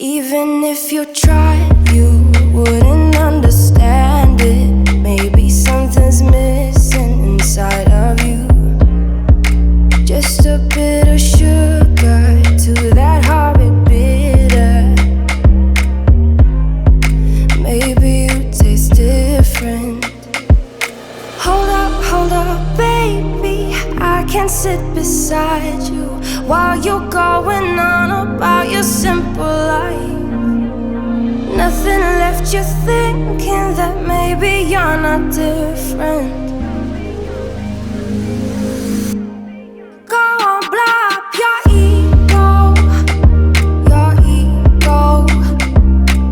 Even if you tried, you wouldn't understand it. Maybe something's missing inside of you. Just a bit of sugar to that heartbeat bitter. Maybe you taste different. Hold up, baby. I can't sit beside you while you're going on about your simple life. Nothing left you thinking that maybe you're not different. Go on, blow up your ego,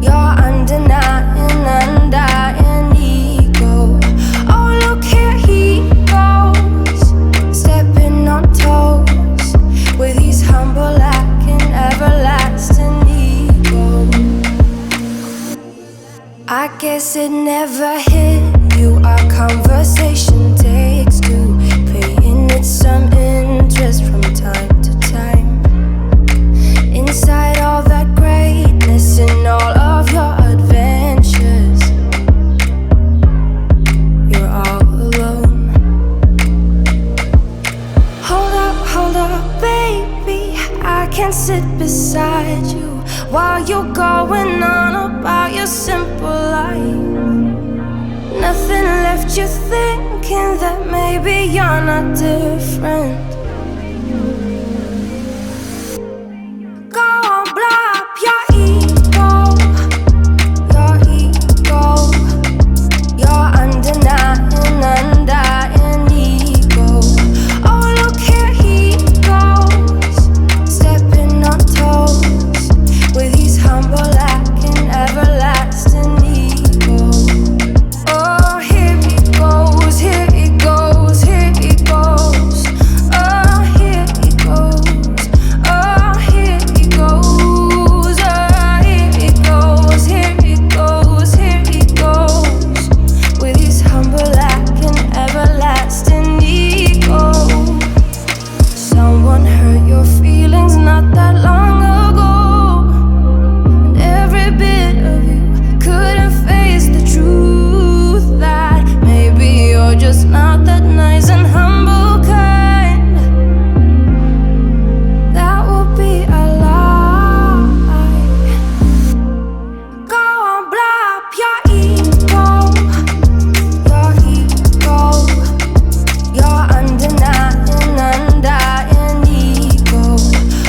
your undying ego. Oh, look here he goes, stepping on toes with his humble lacking everlasting ego. I guess it never hit you. Our conversation takes two, paying it some interest from time to time. Inside all that greatness and all of your adventures, you're all alone. Hold up, baby. I can't sit beside you while you're going on about your simple life. Nothing left you thinking that maybe you're not different. Go on, blow up your ego, your undying ego. Oh, look here he goes, stepping on toes with his humble lacking everlasting ego. Oh, here he goes, here he goes, here he goes. Oh, here he goes, oh, here he goes, oh, here he goes, here he goes, here he goes with his humble lacking everlasting ego. Someone hurt your feelings not that long ago, and every bit of you couldn't face the truth that maybe you're just not that nice and humble kind. That would be a lie. Go on, blow up your ego, your undying ego.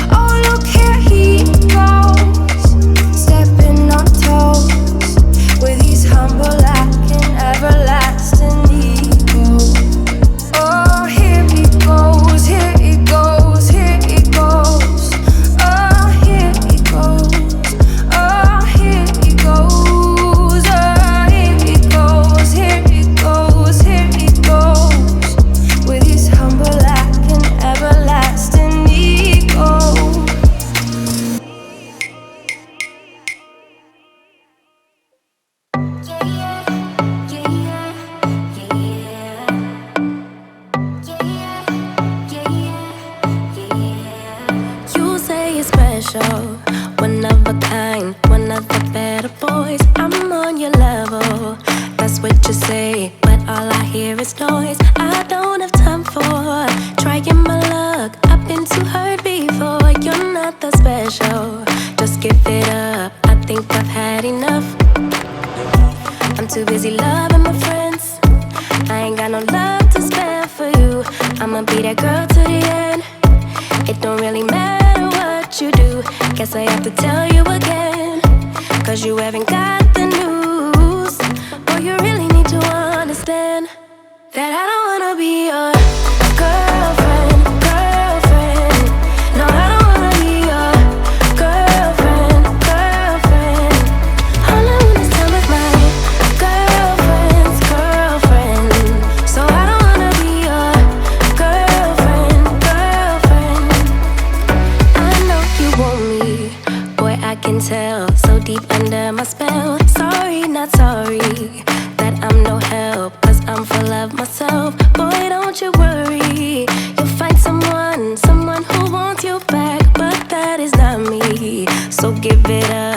Oh, look here he goes, stepping on toes with his humble lacking everlasting ego. Oh, here he goes, here he goes, here he goes. Oh, here he goes, oh, here he goes, oh, here he goes, here he goes, here he goes with his humble lacking everlasting ego. You say you're special, one of a kind, one of the better boys. I'm on your level, that's what you say, but all I hear is noise. I don't have time for trying my luck. I've been too hurt before. You're not that special, just give it up. I think I've had enough. I'm too busy loving my friends. I ain't got no love to spare for you. I'ma be that girl to the end. It don't really matter what you do. Guess I have to tell you again, 'cause you haven't got the news. Boy, you really need to understand that I don't wanna be your girlfriend. No, I don't wanna be your girlfriend. All I want is time with my girlfriend's girlfriend. So I don't wanna be your girlfriend. I know you want me, boy, I can tell. So deep under my spell. Sorry, not sorry that I'm no help, 'cause I'm full of myself. Boy, don't you worry, you'll find someone who wants you back, but that is not me. So give it up.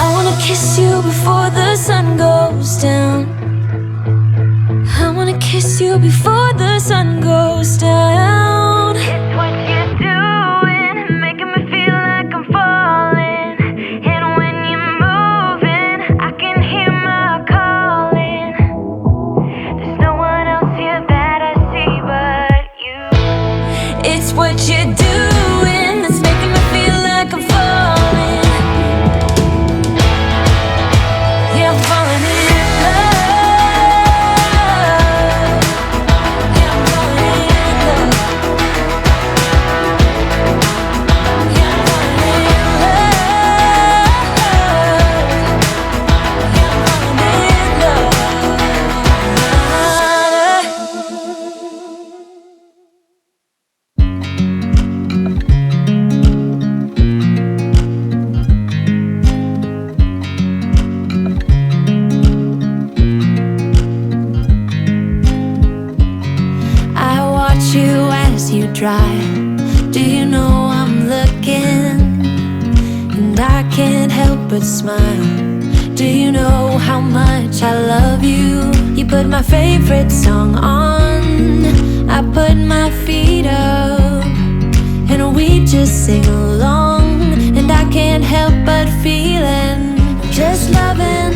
I wanna kiss you before the sun goes down. I wanna kiss you before the sun goes down. It's what you're doing, making me feel like I'm falling. And when you're moving, I can hear my calling. There's no one else here that I see but you. It's what you're doing that's making me feel like I'm falling. Yeah, I'm falling in love. Yeah, I'm falling in love. dry. Do you know I'm looking? And I can't help but smile. Do you know how much I love you? You put my favorite song on, I put my feet up, and we just sing along. And I can't help but feeling, just loving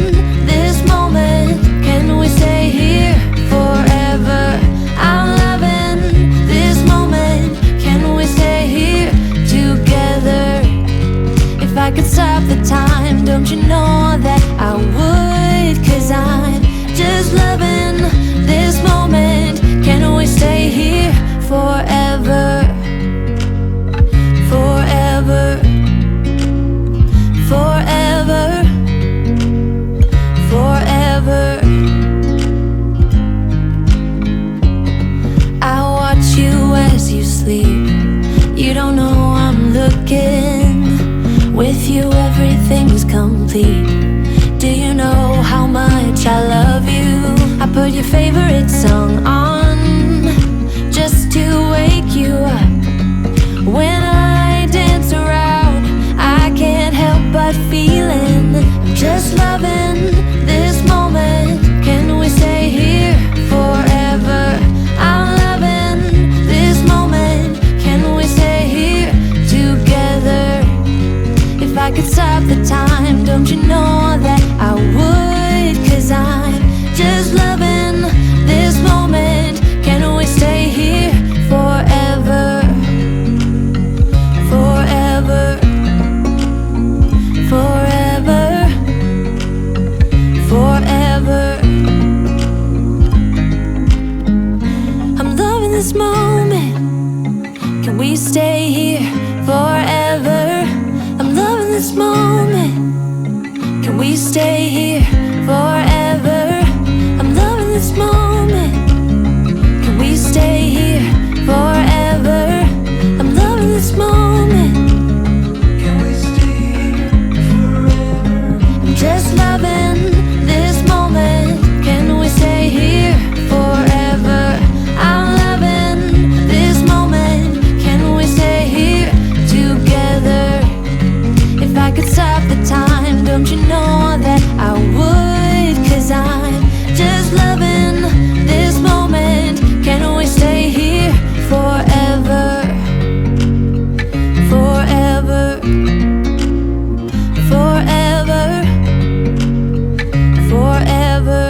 this moment. Can we stay here forever? I'm loving this moment. Can we stay here together? If I could stop the time, don't you know that I would? 'Cause I'm just loving this moment. Can we stay here forever? Forever, forever, forever. I watch you as you sleep. You don't know I'm looking. With you everything's complete. Do you know how much I love you? I put your favorite song on just to wake you up. When I dance around, I can't help but feeling, just loving this moment. Can we stay here forever? I'm loving this moment. Can we stay here together? If I could stop the time, don't you know that I would? 'Cause I'm just loving this moment. Can we stay here forever? Forever, forever, forever. I'm loving this moment. Can we stay here forever? I'm loving this moment. Can we stay here forever? I'm loving this moment. Can we stay here forever? I'm loving this moment. Can we stay here forever? I'm just loving this moment. Can we stay here forever? I'm loving this moment. Can we stay here together? If I could stop the time, don't you know that I would? 'Cause I'm just loving this moment. Can we stay here forever? Forever, forever, forever.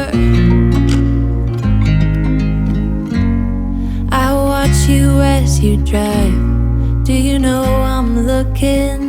I watch you as you drive. Do you know I'm looking?